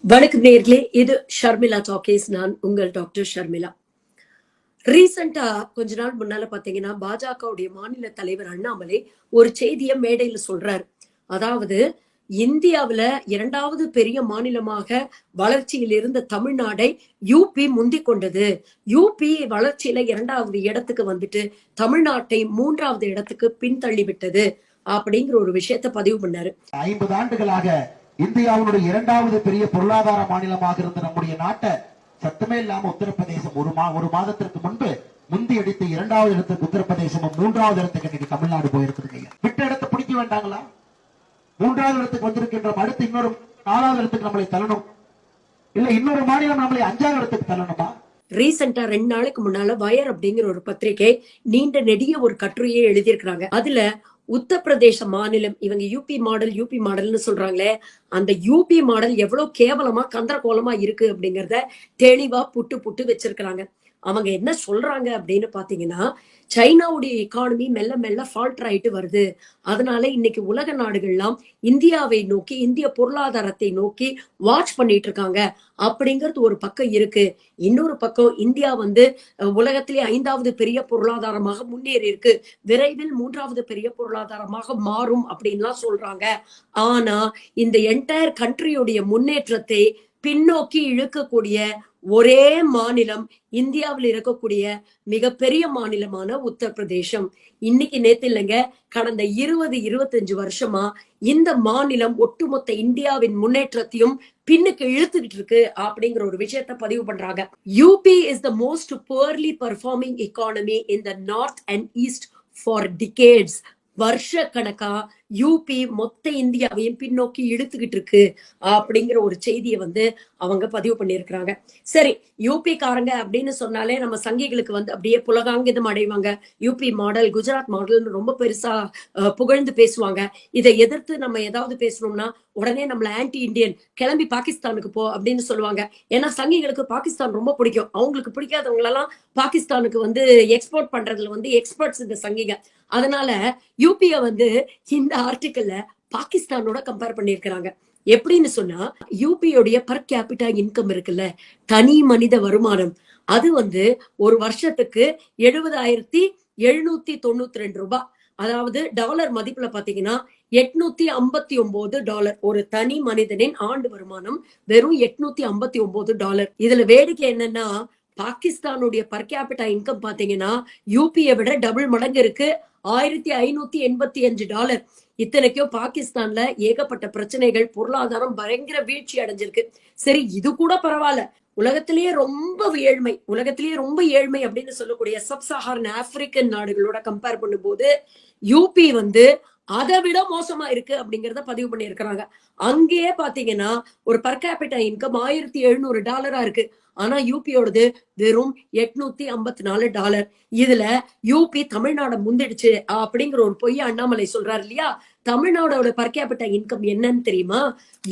வணக்கம் நேர்களே, இது ஷர்மிளா டாக்கீஸ். நான் உங்கள் டாக்டர் ஷர்மிளா. ரீசெண்டா கொஞ்ச நாள் முன்னால பாத்தீங்கன்னா பாஜகவுடைய மாநில தலைவர் அண்ணாமலை ஒரு செய்திய மேடையில சொல்றாரு. அதாவது இந்தியாவில 2வது பெரிய மாநிலமாக வளர்ச்சியில் இருந்த தமிழ்நாடை யூபி முந்திக் கொண்டது. யூபி வளர்ச்சியில 2வது இடத்துக்கு வந்துட்டு தமிழ்நாட்டை 3வது இடத்துக்கு பின்தள்ளி விட்டது அப்படிங்கிற ஒரு விஷயத்த பதிவு பண்ணாரு. 50 ஆண்டுகளாக இந்தியாவுடைய 2வது பெரிய பொருளாதார மாநிலமாக இருந்த நம்முடைய நாட்டை சத்தமே இல்லாம உத்தரப்பிரதேசம் ஒரு மாதத்திற்கு முன்பு முந்தி அடித்து 2வது இடத்துக்கு உத்தரப்பிரதேசமும் 3வது இடத்துக்கு இன்னைக்கு தமிழ்நாடு போயிருக்குதுங்க. விட்ட இடத்தை பிடிக்க வேண்டாங்களா? 3வது இடத்துக்கு வந்திருக்கின்ற அடுத்து இன்னொரு 4வது இடத்துக்கு நம்மளை தள்ளணும், இல்ல இன்னொரு மாநிலம் நம்மளை 5வது இடத்துக்கு தள்ளணுமா? ரீசெண்டா 2 நாளைக்கு முன்னால வயர் அப்படிங்கிற ஒரு பத்திரிகை நீண்ட நெடிய ஒரு கட்டுரையை எழுதியிருக்கிறாங்க. அதுல உத்தரப்பிரதேச மாநிலம், இவங்க யூபி மாடல்னு சொல்றாங்களே, அந்த யூபி மாடல் எவ்வளவு கேவலமா கந்தரகோலமா இருக்கு அப்படிங்கறத தெளிவா புட்டு வச்சிருக்கிறாங்க. அவங்க என்ன சொல்றாங்க அப்படின்னு பாத்தீங்கன்னா, சைனாவுடைய எக்கானமி மெல்ல மெல்ல ஃபால்டர் ஆயிட்டு வருது. அதனால இன்னைக்கு உலக நாடுகள்லாம் இந்தியாவை நோக்கி, இந்திய பொருளாதாரத்தை நோக்கி வாட்ச் பண்ணிட்டு இருக்காங்க அப்படிங்கிறது ஒரு பக்கம் இருக்கு. இன்னொரு பக்கம் இந்தியா உலகத்திலே 5வது பெரிய பொருளாதாரமாக முன்னேறி இருக்கு. விரைவில் 3வது பெரிய பொருளாதாரமாக மாறும் அப்படின்லாம் சொல்றாங்க. ஆனா இந்த என்டையர் கண்ட்ரியுடைய முன்னேற்றத்தை பின்னோக்கி இழுக்கக்கூடிய ஒரே மாநிலம் இந்தியாவில் இருக்கக்கூடிய மிகப்பெரிய மாநிலமான உத்தரப்பிரதேசம். இன்னைக்கு நேத்து இல்லைங்க, கடந்த 20-25 வருஷமா இந்த மாநிலம் ஒட்டுமொத்த இந்தியாவின் முன்னேற்றத்தையும் பின்னுக்கு இழுத்துக்கிட்டு இருக்கு அப்படிங்கிற ஒரு விஷயத்த பதிவு பண்றாங்க. UP is the most poorly performing economy in the north and east for decades. வருஷ கணக்கா யூபி மொத்த இந்தியாவையும் பின்னோக்கி இழுத்துக்கிட்டு இருக்கு அப்படிங்கிற ஒரு செய்தியை அவங்க பதிவு பண்ணியிருக்கிறாங்க. சரி, யூபி காரங்க அப்படின்னு சொன்னாலே நம்ம சங்கிகளுக்கு அப்படியே புலகாங்கிதம் அடைவாங்க. யூபி மாடல், குஜராத் மாடல்னு ரொம்ப பெருசா புகழ்ந்து பேசுவாங்க. இதை எதிர்த்து நம்ம ஏதாவது பேசணும்னா உடனே நம்மள ஆன்டி இண்டியன், கிளம்பி பாகிஸ்தானுக்கு போ அப்படின்னு சொல்லுவாங்க. ஏன்னா சங்கிகளுக்கு பாகிஸ்தான் ரொம்ப பிடிக்கும். அவங்களுக்கு பிடிக்காதவங்களெல்லாம் பாகிஸ்தானுக்கு எக்ஸ்போர்ட் பண்றதுல எக்ஸ்பர்ட்ஸ் இந்த சங்கிக. அதனால யூபிய இந்த ஆர்டிக்கல்ல பாகிஸ்தானோட கம்பேர் பண்ணிருக்கிறாங்க. எப்படின்னு சொன்னா, யூபியோடைய பர் கேபிட்டா இன்கம் இருக்குல்ல, தனி மனித வருமானம், அது ஒரு வருஷத்துக்கு 70,792 ரூபாய். அதாவது டாலர் மதிப்புல பாத்தீங்கன்னா $859. ஒரு தனி மனிதனின் ஆண்டு வருமானம் வெறும் $859. இதுல வேடிக்கை என்னன்னா, பாகிஸ்தானுடைய பர் கேபிட்டா இன்கம் பாத்தீங்கன்னா யூபியை விட டபுள் மடங்கு இருக்கு, $1,585. இத்தனைக்கும் பாகிஸ்தான்ல ஏகப்பட்ட பிரச்சனைகள், பொருளாதாரம் பயங்கர வீழ்ச்சி அடைஞ்சிருக்கு. சரி, இது கூட பரவாயில்ல. உலகத்திலேயே ரொம்ப ஏழ்மை அப்படின்னு சொல்லக்கூடிய சப்சாஹாரன் ஆப்பிரிக்கன் நாடுகளோட கம்பேர் பண்ணும்போது யூபி அதை விட மோசமா இருக்கு அப்படிங்கறத பதிவு பண்ணி இருக்கிறாங்க. அங்கேயே பாத்தீங்கன்னா ஒரு பர் கேபிட்டா இன்கம் $1,700 இருக்கு. ஆனா யூபியோடது வெறும் $854. இதுல யூபி தமிழ்நாடு முந்திடுச்சு அப்படிங்கிற ஒரு பொய்ய அண்ணாமலை சொல்றாரு இல்லையா? தமிழ்நாடோட பர் கேபிட்டா இன்கம் என்னன்னு தெரியுமா?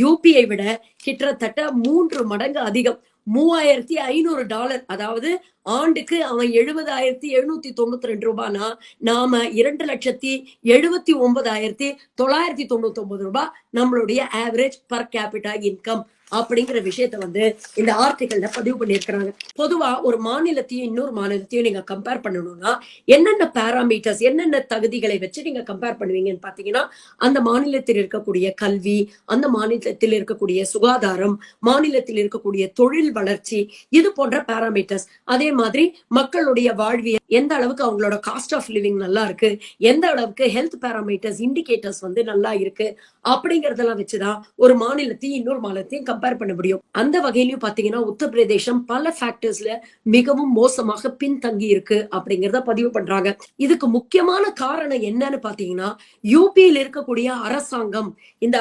யூபியை விட கிட்டத்தட்ட 3 மடங்கு அதிகம், $3,500. அதாவது ஆண்டுக்கு அவன் 70,792 ரூபாய்னா நாம 2,79,999 ரூபாய் நம்மளுடைய ஆவரேஜ் பர் கேபிட்டா இன்கம் அப்படிங்கிற விஷயத்த இந்த ஆர்டிகல்ல பதிவு பண்ணியிருக்கிறாங்க. பொதுவா ஒரு மாநிலத்தையும் இன்னொரு மாநிலத்தையும் நீங்க கம்பேர் பண்ணணும்னா என்னென்ன பாராமீட்டர்ஸ், என்னென்ன தகுதிகளை வச்சு நீங்க கம்பேர் பண்ணுவீங்கன்னு பாத்தீங்கன்னா, அந்த மாநிலத்தில் இருக்கக்கூடிய கல்வி, அந்த மாநிலத்தில் இருக்கக்கூடிய சுகாதாரம், மாநிலத்தில் இருக்கக்கூடிய தொழில் வளர்ச்சி, இது போன்ற பாராமீட்டர்ஸ். அதே மாதிரி மக்களுடைய வாழ்வியல், எந்த அளவுக்கு அவங்களோட காஸ்ட் ஆஃப் லிவிங் நல்லா இருக்கு, எந்த அளவுக்கு ஹெல்த் பாராமீட்டர்ஸ், இண்டிகேட்டர்ஸ் நல்லா இருக்கு அப்படிங்கறதெல்லாம் வச்சுதான் ஒரு மாநிலத்தையும் இன்னொரு மாநிலத்தையும் கம்பேர் பண்ண முடியும். அந்த வகையிலும் பாத்தீங்கன்னா உத்தரப்பிரதேசம் பல ஃபேக்டர்ஸ்ல மிகவும் மோசமாக பின்தங்கி இருக்கு அப்படிங்கறத பதிவு பண்றாங்க. இதுக்கு முக்கியமான காரணம் என்னன்னு பாத்தீங்கன்னா, யூபியில் இருக்கக்கூடிய அரசாங்கம், இந்த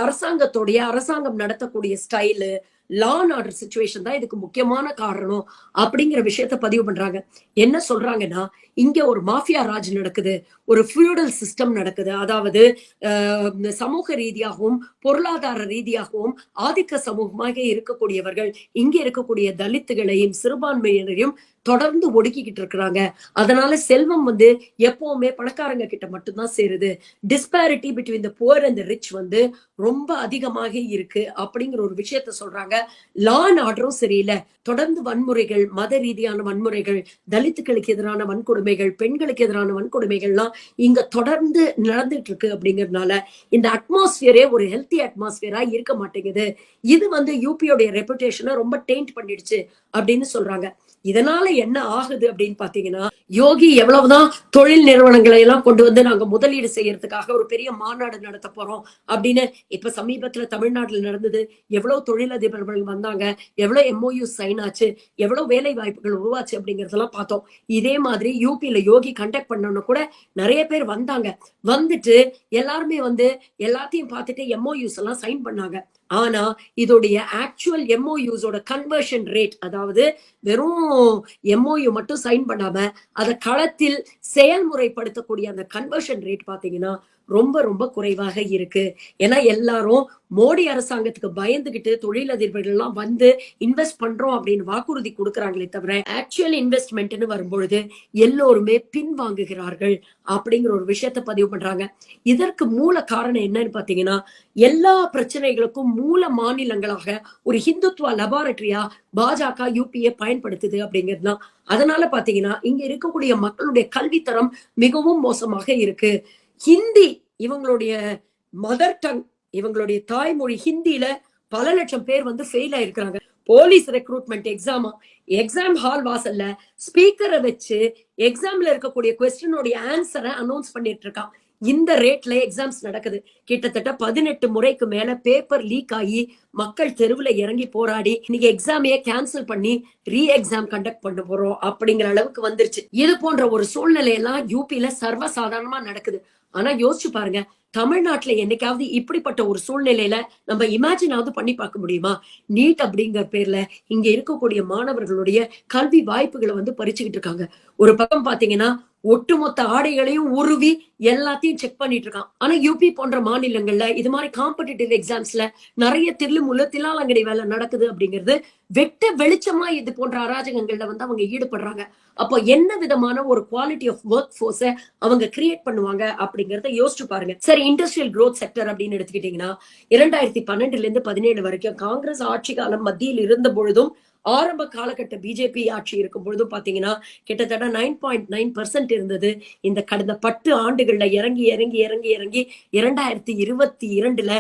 அரசாங்கம் நடத்தக்கூடிய style, law and order situation தான் இதுக்கு முக்கியமான காரணம் அப்படிங்கிற விஷயத்த பதிவு பண்றாங்க. என்ன சொல்றாங்கன்னா, இங்க ஒரு மாஃபியா ராஜ் நடக்குது, ஒரு ஃபியூடல் சிஸ்டம் நடக்குது. அதாவது சமூக ரீதியாகவும் பொருளாதார ரீதியாகவும் ஆதிக்க சமூகமாக இருக்கக்கூடியவர்கள் இங்க இருக்கக்கூடிய தலித்துகளையும் சிறுபான்மையினரையும் தொடர்ந்து ஒடுக்கிக்கிட்டு இருக்கிறாங்க. அதனால செல்வம் வந்து எப்பவுமே பணக்காரங்க கிட்ட மட்டும்தான் சேருது. Disparity between the poor and the rich வந்து ரொம்ப அதிகமாக இருக்கு அப்படிங்கிற ஒரு விஷயத்த சொல்றாங்க. லா அண்ட் ஆர்டரும் சரியில்லை. தொடர்ந்து வன்முறைகள், மத ரீதியான வன்முறைகள், தலித்துகளுக்கு எதிரான வன்கொடுமைகள், பெண்களுக்கு எதிரான வன்கொடுமைகள்லாம் இங்க தொடர்ந்து நடந்துட்டு இருக்கு. அப்படிங்கறதுனால இந்த அட்மாஸ்பியரே ஒரு ஹெல்த்தி அட்மாஸ்பியரா இருக்க மாட்டேங்குது. இது வந்து யூபியோடைய ரெப்புடேஷனை ரொம்ப டெயின்ட் பண்ணிடுச்சு அப்படின்னு சொல்றாங்க. இதனால என்ன ஆகுது அப்படின்னு பாத்தீங்கன்னா, யோகி எவ்வளவுதான் தொழில் நிறுவனங்களை எல்லாம் கொண்டு வந்து நாங்க முதலீடு செய்யறதுக்காக ஒரு பெரிய மாநாடு நடத்த போறோம் அப்படின்னு இப்ப சமீபத்துல தமிழ்நாட்டுல நடந்தது. எவ்வளவு தொழிலதிபர்கள் வந்தாங்க, எவ்வளவு எம்ஓயு சைன் ஆச்சு, எவ்வளவு வேலை வாய்ப்புகள் உருவாச்சு அப்படிங்கறதெல்லாம் பார்த்தோம். இதே மாதிரி யூபியில யோகி கண்டக்ட் பண்ணணும் கூட நிறைய பேர் வந்தாங்க. வந்துட்டு எல்லாருமே வந்து எல்லாத்தையும் பார்த்துட்டு எம்ஓயூஸ் எல்லாம் சைன் பண்ணாங்க. ஆனா இதோடைய ஆக்சுவல் எம்ஓயூஸோட கன்வர்ஷன் ரேட், அதாவது வெறும் எம்ஓயு மட்டும் சைன் பண்ணாம அதை களத்தில் செயல்முறைப்படுத்தக்கூடிய அந்த கன்வர்ஷன் ரேட் பாத்தீங்கன்னா ரொம்ப ரொம்ப குறைவாக இருக்கு. ஏன்னா எல்லாரும் மோடி அரசாங்கத்துக்கு பயந்துகிட்டு தொழிலதிபர்கள் எல்லாம் வந்து இன்வெஸ்ட் பண்றோம் அப்படின்னு வாக்குறுதி கொடுக்கறாங்களே தவிர ஆக்சுவல் இன்வெஸ்ட்மெண்ட்னு வரும்பொழுது எல்லோருமே பின்வாங்குகிறார்கள் அப்படிங்கிற ஒரு விஷயத்த பதிவு பண்றாங்க. இதற்கு மூல காரணம் என்னன்னு பாத்தீங்கன்னா, எல்லா பிரச்சனைகளுக்கும் மூல மாநிலங்களாக ஒரு ஹிந்துத்துவ லெபார்டரியா பாஜக யூபியை பயன்படுத்துது அப்படிங்கிறதுதான். அதனால பாத்தீங்கன்னா இங்க இருக்கக்கூடிய மக்களுடைய கல்வித்தரம் மிகவும் மோசமாக இருக்கு. ஹிந்தி இவங்களுடைய மதர் டங், இவங்களுடைய தாய்மொழி ஹிந்தியில பல லட்சம் பேர் வந்து ஃபெயில் ஆயிருக்கிறாங்க. போலீஸ் ரெக்ரூட்மெண்ட் எக்ஸாம் ஹால் வாசல்ல ஸ்பீக்கரை வச்சு எக்ஸாம்ல இருக்கக்கூடிய கொஸ்டினுடைய ஆன்சரை அனௌன்ஸ் பண்ணிட்டு இருக்கான். இந்த ரேட்ல எக்ஸாம்ஸ் நடக்குது. கிட்டத்தட்ட 18 முறைக்கு மேல பேப்பர் லீக் ஆகி மக்கள் தெருவுல இறங்கி போராடி இன்னைக்கு எக்ஸாமையே கேன்சல் பண்ணி ரீ எக்ஸாம் கண்டக்ட் பண்ண போறோம் அப்படிங்கிற அளவுக்கு வந்துருச்சு. இது போன்ற ஒரு சூழ்நிலை எல்லாம் யூபியில சர்வசாதாரணமா நடக்குது. ஆனா யோசிச்சு பாருங்க, தமிழ்நாட்டுல என்னைக்காவது இப்படிப்பட்ட ஒரு சூழ்நிலையில நம்ம இமேஜினாவது பண்ணி பார்க்க முடியுமா? நீட் அப்படிங்கிற பேர்ல இங்க இருக்கக்கூடிய மாணவர்களுடைய கல்வி வாய்ப்புகளை வந்து பறிச்சுக்கிட்டு இருக்காங்க. ஒரு பக்கம் பாத்தீங்கன்னா ஒட்டுமொத்த ஆடைகளையும் உருவி எல்லாத்தையும் செக் பண்ணிட்டு இருக்கான். ஆனா யூபி போன்ற மாநிலங்கள்ல இது மாதிரி காம்படிட்டிவ் எக்ஸாம்ஸ்ல நிறைய தில்லுமுள்ள தில்லாலங்கடி வேலை நடக்குது அப்படிங்கிறது வெட்ட வெளிச்சமா இது போன்ற அராஜகங்கள்ல வந்து அவங்க ஈடுபடுறாங்க. அப்போ என்ன விதமான ஒரு குவாலிட்டி ஆஃப் ஒர்க் போர்ஸ அவங்க கிரியேட் பண்ணுவாங்க அப்படிங்கறத யோசிச்சு பாருங்க. சரி, இண்டஸ்ட்ரியல் growth செக்டர் அப்படின்னு எடுத்துக்கிட்டீங்கன்னா 2012 இருந்து 17 வரைக்கும் காங்கிரஸ் ஆட்சி காலம் மத்தியில் இருந்த பொழுதும் ஆரம்ப காலகட்ட பிஜேபி ஆட்சி இருக்கும் பொழுதும் பாத்தீங்கன்னா கிட்டத்தட்ட 9.9% இருந்தது. இந்த கடந்த 10 ஆண்டுகள்ல இறங்கி 2022ல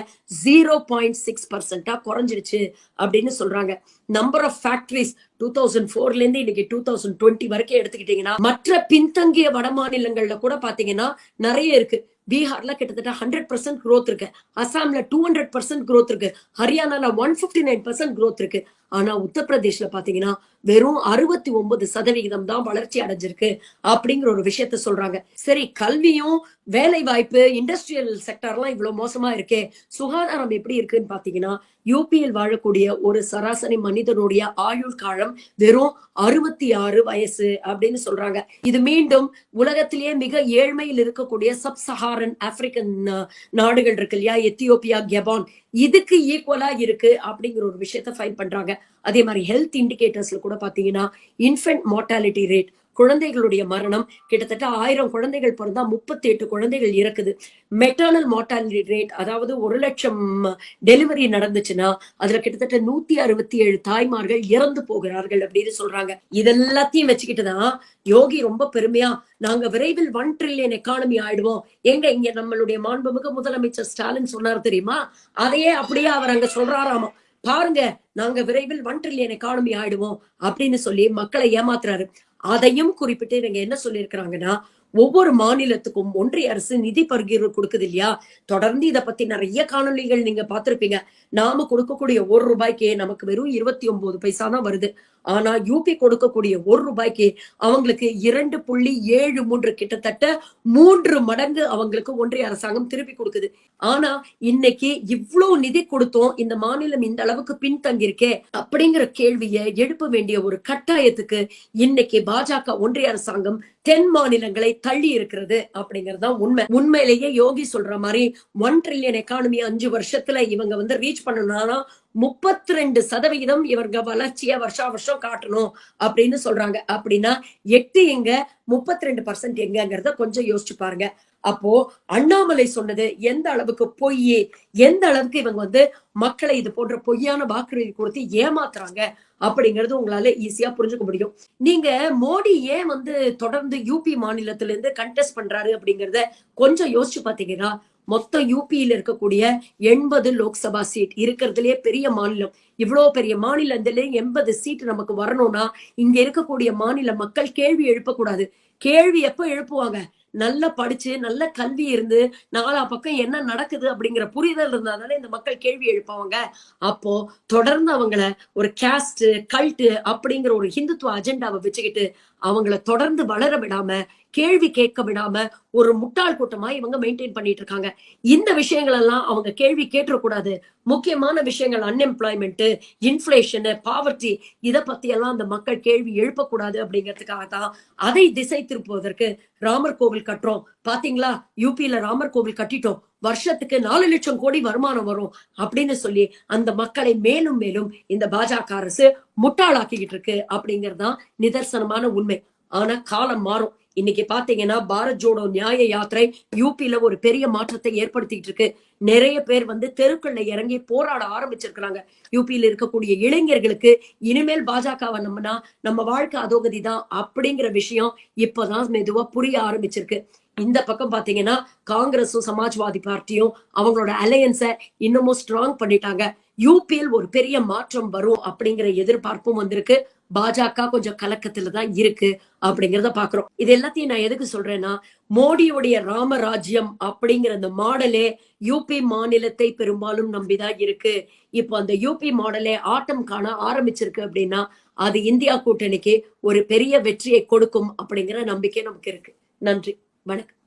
0.6% குறைஞ்சிருச்சு அப்படின்னு சொல்றாங்க. நம்பர் ஆஃப் ஃபேக்டரிஸ் 2004ல இருந்து இன்னைக்கு 2020 வரைக்கும் எடுத்துக்கிட்டீங்கன்னா மற்ற பின்தங்கிய வட மாநிலங்கள்ல கூட பாத்தீங்கன்னா நிறைய இருக்கு. பீகார்ல கிட்டத்தட்ட 100% growth இருக்கு, அசாம்ல 200% growth இருக்கு, ஹரியானால 159% growth இருக்கு. ஆனா உத்தரப்பிரதேஷ்ல பாத்தீங்கன்னா வெறும் 69% தான் வளர்ச்சி அடைஞ்சிருக்கு அப்படிங்கிற ஒரு விஷயத்த சொல்றாங்க. சரி, கல்வியும் வேலை வாய்ப்பு இண்டஸ்ட்ரியல் செக்டர்லாம் இவ்வளவு மோசமா இருக்கே, சுகாதாரம் எப்படி இருக்குன்னு பாத்தீங்கன்னா யூபியில் வாழக்கூடிய ஒரு சராசரி மனிதனுடைய ஆயுள் காலம் வெறும் 66 வயசு அப்படின்னு சொல்றாங்க. இது மீண்டும் உலகத்திலேயே மிக ஏழ்மையில் இருக்கக்கூடிய சப் சஹாரன் ஆப்பிரிக்கன் நாடுகள் இருக்கு இல்லையா, எத்தியோப்பியா, கெபான், இதுக்கு ஈக்குவலா இருக்கு அப்படிங்கிற ஒரு விஷயத்த ஃபைல் பண்றாங்க. அதே மாதிரி ஹெல்த் இண்டிகேட்டர்ஸ்ல கூட பாத்தீங்கன்னா இன்ஃபென்ட் மார்டாலிட்டி ரேட், குழந்தைகளுடைய மரணம், கிட்டத்தட்ட 1000 குழந்தைகள் பிறந்தா 38 குழந்தைகள் இறக்குது. மெட்டர்னல் மார்டாலிட்டி ரேட், அதாவது 1,00,000 டெலிவரி நடந்துச்சுன்னா அதுல கிட்டத்தட்ட 167 தாய்மார்கள் இறந்து போகிறார்கள் அப்படின்னு சொல்றாங்க. இதெல்லாத்தையும் வச்சுக்கிட்டுதான் யோகி ரொம்ப பெருமையா நாங்க விரைவில் 1 trillion எக்கானமி ஆயிடுவோம். இங்க நம்மளுடைய மாண்புமிகு முதலமைச்சர் ஸ்டாலின் சொன்னார் தெரியுமா, அதையே அப்படியே அவர் அங்க சொல்றாராமா. பாருங்க, நாங்க விரைவில் 1 trillion எக்கானமி ஆயிடுவோம் அப்படின்னு சொல்லி மக்களை ஏமாத்துறாரு. அதையும் குறிப்பிட்டு இவங்க என்ன சொல்லியிருக்கிறாங்கன்னா, ஒவ்வொரு மாநிலத்துக்கும் ஒன்றிய அரசு நிதி பகிர்வு கொடுக்குது இல்லையா, தொடர்ந்து இதை பத்தி நிறைய காணொலிகள் நீங்க பார்த்திருப்பீங்க. நாம கொடுக்கக்கூடிய ₹1 நமக்கு வெறும் 29 பைசா தான் வருது. ஆனா யூபி கொடுக்கக்கூடிய ₹1 அவங்களுக்கு 2.73, கிட்டத்தட்ட 3 மடங்கு அவங்களுக்கு ஒன்றிய அரசாங்கம் திருப்பி கொடுக்குது. ஆனா இன்னைக்கு இவ்வளவு நிதி கொடுத்தோம், இந்த மாநிலம் இந்த அளவுக்கு பின்தங்கியிருக்கே அப்படிங்கிற கேள்வியை எழுப்ப வேண்டிய ஒரு கட்டாயத்துக்கு இன்னைக்கு பாஜக ஒன்றிய அரசாங்கம் தென் மாநிலங்களை தள்ளி இருக்கிறது அப்படிங்கறதுதான் உண்மை. உண்மையிலேயே யோகி சொல்ற மாதிரி 1 trillion எக்கானமி 5 வருஷத்துல இவங்க வந்து ரீச் பண்ணணும்னா 32% இவங்க வளர்ச்சியை வருஷா வருஷம் காட்டணும் அப்படின்னு சொல்றாங்க. அப்படின்னா 8 எங்க, 32% எங்கங்கிறத கொஞ்சம் யோசிச்சு பாருங்க. அப்போ அண்ணாமலை சொன்னது எந்த அளவுக்கு பொய், எந்த அளவுக்கு இவங்க மக்களை இது போன்ற பொய்யான வாக்குறுதி கொடுத்து ஏமாத்துறாங்க அப்படிங்கறது உங்களால ஈஸியா புரிஞ்சுக்க முடியும். நீங்க மோடி ஏன் தொடர்ந்து யூபி மாநிலத்தில இருந்து கண்டெஸ்ட் பண்றாரு அப்படிங்கறத கொஞ்சம் யோசிச்சு பாத்தீங்கன்னா, மொத்தம் யூபியில இருக்கக்கூடிய 80 லோக்சபா சீட் இருக்கிறதுலயே பெரிய மாநிலம். இவ்வளவு பெரிய மாநிலத்திலே 80 சீட் நமக்கு வரணும்னா இங்க இருக்கக்கூடிய மாநில மக்கள் கேள்வி எழுப்பக்கூடாது. கேள்வி எப்ப எழுப்புவாங்க? நல்லா படிச்சு நல்ல கல்வி இருந்து நாலா பக்கம் என்ன நடக்குது அப்படிங்கிற புரிதல் இருந்தாதானே இந்த மக்கள் கேள்வி எழுப்பாங்க. அப்போ தொடர்ந்து அவங்கள ஒரு கேஸ்ட் கல்ட் அப்படிங்கிற ஒரு ஹிந்துத்துவ அஜெண்டாவை வச்சுக்கிட்டு அவங்கள தொடர்ந்து வளர விடாம, கேள்வி கேட்க விடாம ஒரு முட்டாள் கூட்டமா இவங்க மெயின்டைன் பண்ணிட்டு இருக்காங்க. இந்த விஷயங்கள் எல்லாம் அவங்க கேள்வி கேட்டக்கூடாது. முக்கியமான விஷயங்கள் அன்எம்ப்ளாய்மெண்ட், இன்ஃபிளேஷன், பாவர்ட்டி இத பத்தி எல்லாம் அந்த மக்கள் கேள்வி எழுப்பக்கூடாது அப்படிங்கிறதுக்காக தான் அதை திசை திருப்புவதற்கு ராமர் கோவில் கட்டுறோம். பாத்தீங்களா, யூபியில ராமர் கோவில் கட்டிட்டோம், வருஷத்துக்கு 4 லட்சம் கோடி வருமானம் வரும் அப்படின்னு சொல்லி அந்த மக்களை மேலும் மேலும் இந்த பாஜக அரசு முட்டாளாக்கிக்கிட்டு இருக்கு அப்படிங்கறதுதான் நிதர்சனமான உண்மை. ஆனா காலம் மாறும். இன்னைக்கு பாத்தீங்கன்னா பாரத் ஜோடோ நியாய யாத்திரை யூபியில ஒரு பெரிய மாற்றத்தை ஏற்படுத்திட்டு இருக்கு. நிறைய பேர் தெருக்கள்ல இறங்கி போராட ஆரம்பிச்சிருக்கிறாங்க. யூபியில இருக்கக்கூடிய இளைஞர்களுக்கு இனிமேல் பாஜகவை நம்பினா நம்ம வாழ்க்கை அதோகதி தான் அப்படிங்கிற விஷயம் இப்பதான் மெதுவா புரிய ஆரம்பிச்சிருக்கு. இந்த பக்கம் பாத்தீங்கன்னா காங்கிரஸும் சமாஜ்வாதி பார்ட்டியும் அவங்களோட அலையன்ஸ இன்னமும் ஸ்ட்ராங் பண்ணிட்டாங்க. யூபியில் ஒரு பெரிய மாற்றம் வரும் அப்படிங்கிற எதிர்பார்ப்பும் வந்திருக்கு. பாஜக கொஞ்சம் கலக்கத்துல தான் இருக்கு அப்படிங்கறத பாக்குறோம். இது எல்லாத்தையும் நான் எதுக்கு சொல்றேன்னா, மோடியுடைய ராமராஜ்யம் அப்படிங்கிற அந்த மாடலே யூபி மாநிலத்தை பெரும்பாலும் நம்பிதான் இருக்கு. இப்போ அந்த யூபி மாடலே ஆட்டம் காண ஆரம்பிச்சிருக்கு அப்படின்னா அது இந்தியா கூட்டணிக்கு ஒரு பெரிய வெற்றியை கொடுக்கும் அப்படிங்கிற நம்பிக்கை நமக்கு இருக்கு. நன்றி, வணக்கம்.